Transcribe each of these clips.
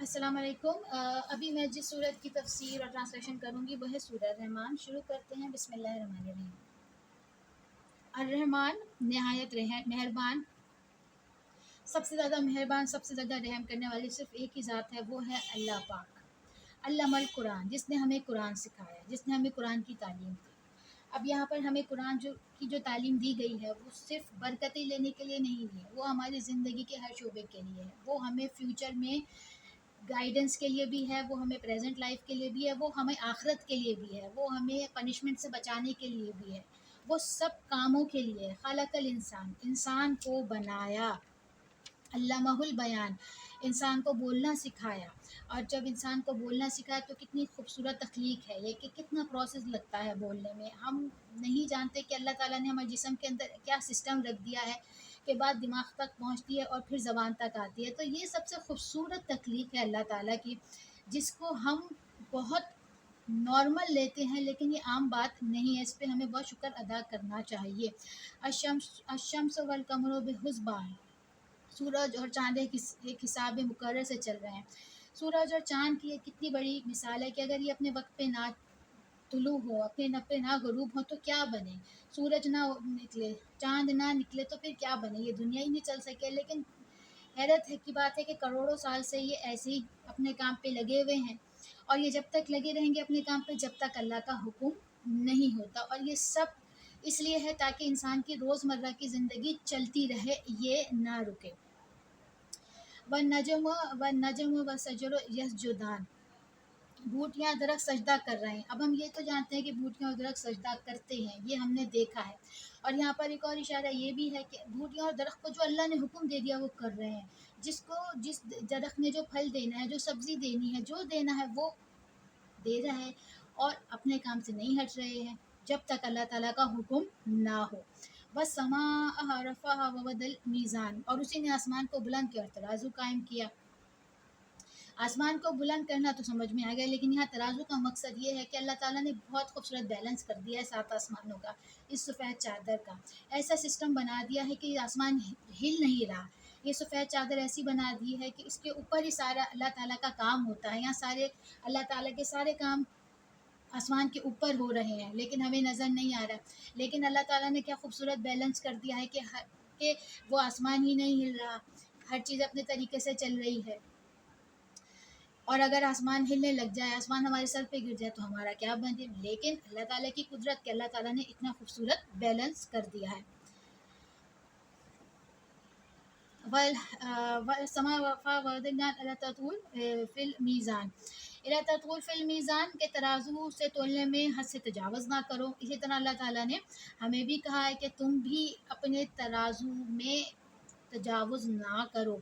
السلام علیکم۔ ابھی میں جس سورت کی تفسیر اور ٹرانسلیشن کروں گی وہ ہے سورہ رحمان۔ شروع کرتے ہیں، بسم اللہ الرحمن الرحیم۔ الرحمن نہایت مہربان، سب سے زیادہ مہربان، سب سے زیادہ رحم کرنے والی صرف ایک ہی ذات ہے، وہ ہے اللہ پاک۔ علم القرآن، جس نے ہمیں قرآن سکھایا، جس نے ہمیں قرآن کی تعلیم دی۔ اب یہاں پر ہمیں قرآن جو تعلیم دی گئی ہے وہ صرف برکتیں لینے کے لیے نہیں ہے، وہ ہماری زندگی کے ہر شعبے کے لیے ہے، وہ ہمیں فیوچر میں گائیڈنس کے لیے بھی ہے، وہ ہمیں پریزنٹ لائف کے لیے بھی ہے، وہ ہمیں آخرت کے لیے بھی ہے، وہ ہمیں پنشمنٹ سے بچانے کے لیے بھی ہے، وہ سب کاموں کے لیے ہے۔ خلق الانسان، انسان کو بنایا، علامہ البیان، انسان کو بولنا سکھایا۔ اور جب انسان کو بولنا سکھایا تو کتنی خوبصورت تخلیق ہے یہ، کہ کتنا پروسیس لگتا ہے بولنے میں۔ ہم نہیں جانتے کہ اللہ تعالیٰ نے ہمارے جسم کے اندر کیا سسٹم رکھ دیا ہے کہ بات دماغ تک پہنچتی ہے اور پھر زبان تک آتی ہے۔ تو یہ سب سے خوبصورت تخلیق ہے اللہ تعالیٰ کی، جس کو ہم بہت نارمل لیتے ہیں، لیکن یہ عام بات نہیں ہے، اس پہ ہمیں بہت شکر ادا کرنا چاہیے۔ الشمس والقمر بحسبان، سورج اور چاند ایک حساب مقرر سے چل رہے ہیں۔ سورج اور چاند کی یہ کتنی بڑی مثال ہے کہ اگر یہ اپنے وقت پہ نہ طلوع ہو، اپنے نپے نہ غروب ہو تو کیا بنے؟ سورج نہ نکلے، چاند نہ نکلے تو پھر کیا بنے؟ یہ دنیا ہی نہیں چل سکے۔ لیکن حیرت کی بات ہے کہ کروڑوں سال سے یہ ایسے ہی اپنے کام پہ لگے ہوئے ہیں، اور یہ جب تک لگے رہیں گے اپنے کام پہ جب تک اللہ کا حکم نہیں ہوتا۔ اور یہ سب اس لیے ہے تاکہ انسان کی روزمرہ کی زندگی چلتی رہے، یہ نہ رکے۔ وَالنَّجْمُ وَالشَّجَرُ يَسْجُدَانِ، بوٹیاں درخت سجدہ کر رہے ہیں۔ اب ہم یہ تو جانتے ہیں کہ بوٹیاں اور درخت سجدہ کرتے ہیں، یہ ہم نے دیکھا ہے۔ اور یہاں پر ایک اور اشارہ یہ بھی ہے کہ بوٹیاں اور درخت کو جو اللہ نے حکم دے دیا وہ کر رہے ہیں۔ جس درخت نے جو پھل دینا ہے، جو سبزی دینی ہے، جو دینا ہے وہ دے رہا ہے، اور اپنے کام سے نہیں ہٹ رہے ہیں جب تک اللہ تعالیٰ کا حکم نہ ہو۔ وَالسَّمَاءَ رَفَعَهَا وَوَضَعَ الْمِيزَانَ، اور اسی نے آسمان کو بلند کیا اور ترازو قائم کیا۔ آسمان کو بلند کرنا تو سمجھ میں آ گیا، لیکن یہاں ترازو کا مقصد یہ ہے کہ اللہ تعالیٰ نے بہت خوبصورت بیلنس کر دیا ہے سات آسمانوں کا، اس سفید چادر کا ایسا سسٹم بنا دیا ہے کہ یہ آسمان ہل نہیں رہا۔ یہ سفید چادر ایسی بنا دی ہے کہ اس کے اوپر ہی سارا اللہ تعالیٰ کا کام ہوتا ہے۔ یہاں سارے اللہ تعالیٰ کے سارے کام آسمان کے اوپر ہو رہے ہیں، لیکن ہمیں نظر نہیں آ رہا۔ لیکن اللہ تعالیٰ نے کیا خوبصورت بیلنس کر دیا ہے کہ وہ آسمان ہی نہیں ہل رہا، ہر چیز اپنے طریقے سے چل رہی ہے۔ اور اگر آسمان ہلنے لگ جائے، آسمان ہمارے سر پہ گر جائے تو ہمارا کیا بنے؟ لیکن اللہ تعالیٰ کی قدرت کہ اللہ تعالیٰ نے اتنا خوبصورت بیلنس کر دیا ہے۔ وَالسَّمَاءَ رَفَعَهَا وَوَضَعَ الْأَرْضَ فِي الْمِيزَانِ، تطول فی المیزان کے ترازو سے تولنے میں حد سے تجاوز نہ کرو۔ اسی طرح اللہ تعالیٰ نے ہمیں بھی کہا ہے کہ تم بھی اپنے ترازو میں تجاوز نہ کرو۔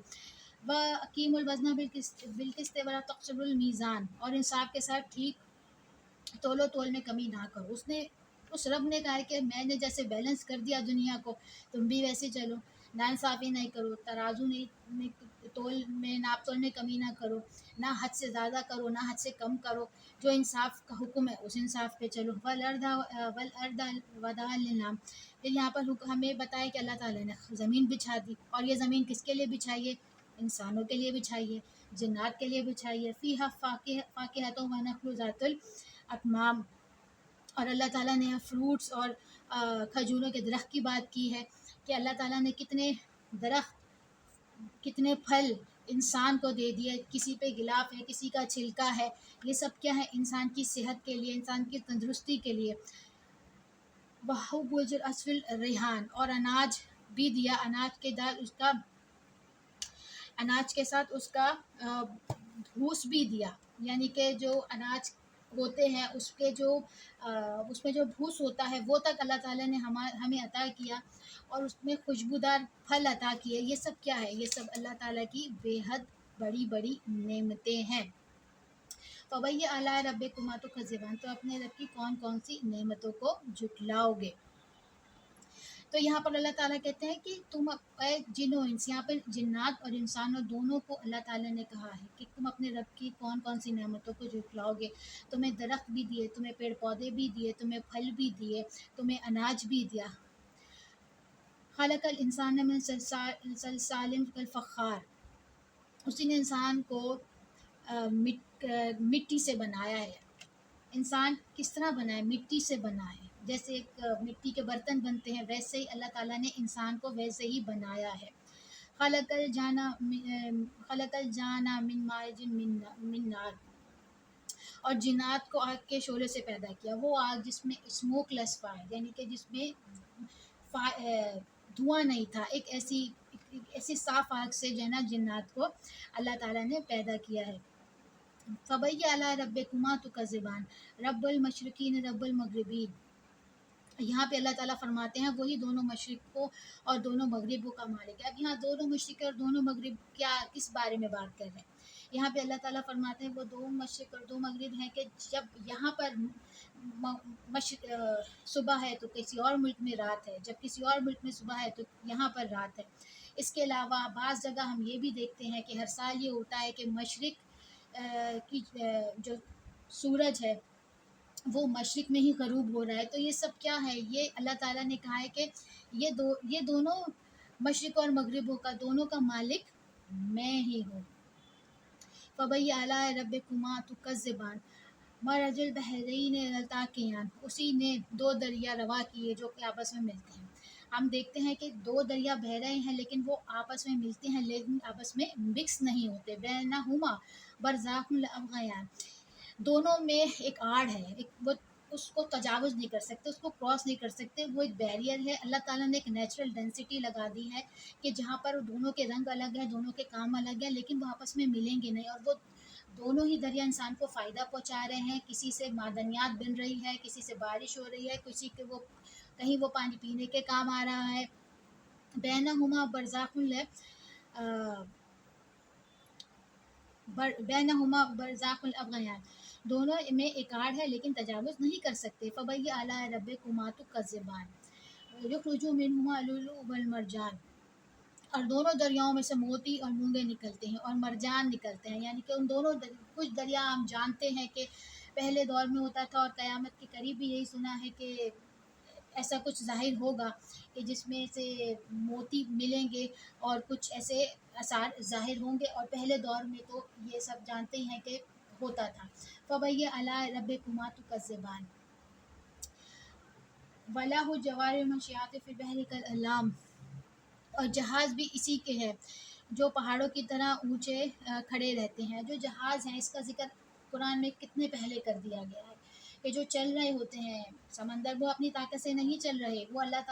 وَأَقِیمُوا الْوَزْنَ بِالْقِسْطِ وَلَا تُخْسِرُوا الْمِیزَانَ، اور انصاف کے ساتھ ٹھیک تول میں کمی نہ کرو۔ اس رب نے کہا ہے کہ میں نے جیسے بیلنس کر دیا دنیا کو، تم بھی ویسے چلو، ناانصافی نہیں کرو، ترازو میں ناپ تول میں کمی نہ کرو، نہ حد سے زیادہ کرو نہ حد سے کم کرو، جو انصاف کا حکم ہے اس انصاف پہ چلو۔ وَالْأَرْضَ وَضَعَهَا لِلْأَنَامِ، پھر یہاں پر ہمیں بتایا کہ اللہ تعالیٰ نے زمین بچھا دی، اور یہ زمین کس کے لیے بچھائی ہے؟ انسانوں کے لیے بچھائی ہے، جنات کے لیے بچھائی ہے۔ فِيهَا فَاكِهَةٌ وَنَخْلٌ ذَاتُ الْأَكْمَامِ، اور اللہ تعالیٰ نے فروٹس اور کھجوروں کے درخت کی بات کی ہے کہ اللہ تعالیٰ نے کتنے درخت، کتنے پھل انسان کو دے دیے، کسی پہ غلاف ہے، کسی کا چھلکا ہے، یہ سب کیا ہے؟ انسان کی صحت کے لیے، انسان کی تندرستی کے لیے۔ وَحُبُّ الْأَسْفِ الرِّيحَانِ، اور اناج بھی دیا، اناج کے ساتھ اس کا بھوس بھی دیا، یعنی کہ جو اناج ہوتے ہیں اس میں جو بھوس ہوتا ہے وہ تک اللہ تعالیٰ نے ہمیں عطا کیا، اور اس میں خوشبودار پھل عطا کیے۔ یہ سب کیا ہے؟ یہ سب اللہ تعالیٰ کی بے حد بڑی بڑی نعمتیں ہیں۔ فَبِأَيِّ آلَاءِ رَبِّكُمَا تُكَذِّبَانِ، تو اپنے رب کی کون کون سی نعمتوں کو جھٹلاؤ گے؟ تو یہاں پر اللہ تعالیٰ کہتے ہیں کہ تم اے جن و انس، یہاں پر جنات اور انسانوں دونوں کو اللہ تعالیٰ نے کہا ہے کہ تم اپنے رب کی کون کون سی نعمتوں کو جھٹلاؤ گے۔ تمہیں درخت بھی دیے، تمہیں پیڑ پودے بھی دیے، تمہیں پھل بھی دیے، تمہیں اناج بھی دیا۔ خلق الانسان من صلصال کالفخار، اسی نے انسان کو مٹی سے بنایا ہے. انسان کس طرح بنا ہے؟ مٹی سے بنا ہے. جیسے ایک مٹی کے برتن بنتے ہیں ویسے ہی اللہ تعالیٰ نے انسان کو ویسے ہی بنایا ہے. خلق الجانا من مارج من نار، اور جنات کو آگ کے شعلے سے پیدا کیا. وہ آگ جس میں اسموک لیس فائر، یعنی کہ جس میں دھواں نہیں تھا، ایک ایسی صاف آگ سے جو ہے نا جنات کو اللہ تعالیٰ نے پیدا کیا ہے. فبئی اعلیٰ رب کما تکذبان، رب المشرقین رب المغربین. یہاں پہ اللہ تعالیٰ فرماتے ہیں وہی دونوں مشرق کو اور دونوں مغربوں کا مالک ہے. اب یہاں دونوں مشرق اور دونوں مغرب کیا کس بارے میں بات کر رہے ہیں؟ یہاں پہ اللہ تعالیٰ فرماتے ہیں وہ دو مشرق اور دو مغرب ہیں کہ جب یہاں پر صبح ہے تو کسی اور ملک میں رات ہے، جب کسی اور ملک میں صبح ہے تو یہاں پر رات ہے. اس کے علاوہ بعض جگہ ہم یہ بھی دیکھتے ہیں کہ ہر سال یہ ہوتا ہے کہ مشرق کی جو سورج ہے وہ مشرق میں ہی غروب ہو رہا ہے. تو یہ سب کیا ہے؟ یہ اللہ تعالیٰ نے کہا ہے کہ یہ دونوں مشرق اور مغربوں کا دونوں کا مالک میں ہی ہوں. فبئی اعلیٰ رب کما تکذبان، مرج البحرین یلتقیان، اسی نے دو دریا روا کیے جو کہ آپس میں ملتے ہیں. ہم دیکھتے ہیں کہ دو دریا بہہ رہے ہیں لیکن وہ آپس میں ملتے ہیں لیکن آپس میں مکس نہیں ہوتے. بینہما برزاخ الابغیان، دونوں میں ایک آڑ ہے، وہ اس کو تجاوز نہیں کر سکتے، اس کو کراس نہیں کر سکتے. وہ ایک بیریئر ہے. اللہ تعالیٰ نے ایک نیچرل ڈینسٹی لگا دی ہے کہ جہاں پر دونوں کے رنگ الگ ہیں، دونوں کے کام الگ ہیں، لیکن وہ آپس میں ملیں گے نہیں. اور وہ دونوں ہی دریا انسان کو فائدہ پہنچا رہے ہیں. کسی سے معدنیات بن رہی ہے، کسی سے بارش ہو رہی ہے، کہیں وہ پانی پینے کے کام آ رہا ہے. بینہما برزاخ بینہما برزاخ الابغیان، دونوں میں ایک آڑ ہے لیکن تجاوز نہیں کر سکتے. فبئی اعلیٰ ربکما تکذبان، یخرج منہما اللؤلؤ والمرجان، اور دونوں دریاؤں میں سے موتی اور مونگے نکلتے ہیں اور مرجان نکلتے ہیں. یعنی کہ ان دونوں کچھ دریا ہم جانتے ہیں کہ پہلے دور میں ہوتا تھا، اور قیامت کے قریب بھی یہی سنا ہے کہ ایسا کچھ ظاہر ہوگا کہ جس میں سے موتی ملیں گے اور کچھ ایسے آثار ظاہر ہوں گے. اور پہلے دور میں تو یہ سب جانتے ہیں کہ ہوتا تھا. فبئی اعلیٰ ربکما تکذبان، وَلَهُ الجَّوَارِ الْمُنشِآتُ فِي الْبَحْرِ كَالْأَعْلَامِ، اور جہاز بھی اسی کے ہے جو پہاڑوں کی طرح اونچے کھڑے رہتے ہیں. جو جہاز ہیں اس کا ذکر قرآن میں کتنے پہلے کر دیا گیا ہے کہ جو چل رہے ہوتے ہیں سمندر، وہ اپنی طاقت سے نہیں چل رہے، وہ اللہ تعالیٰ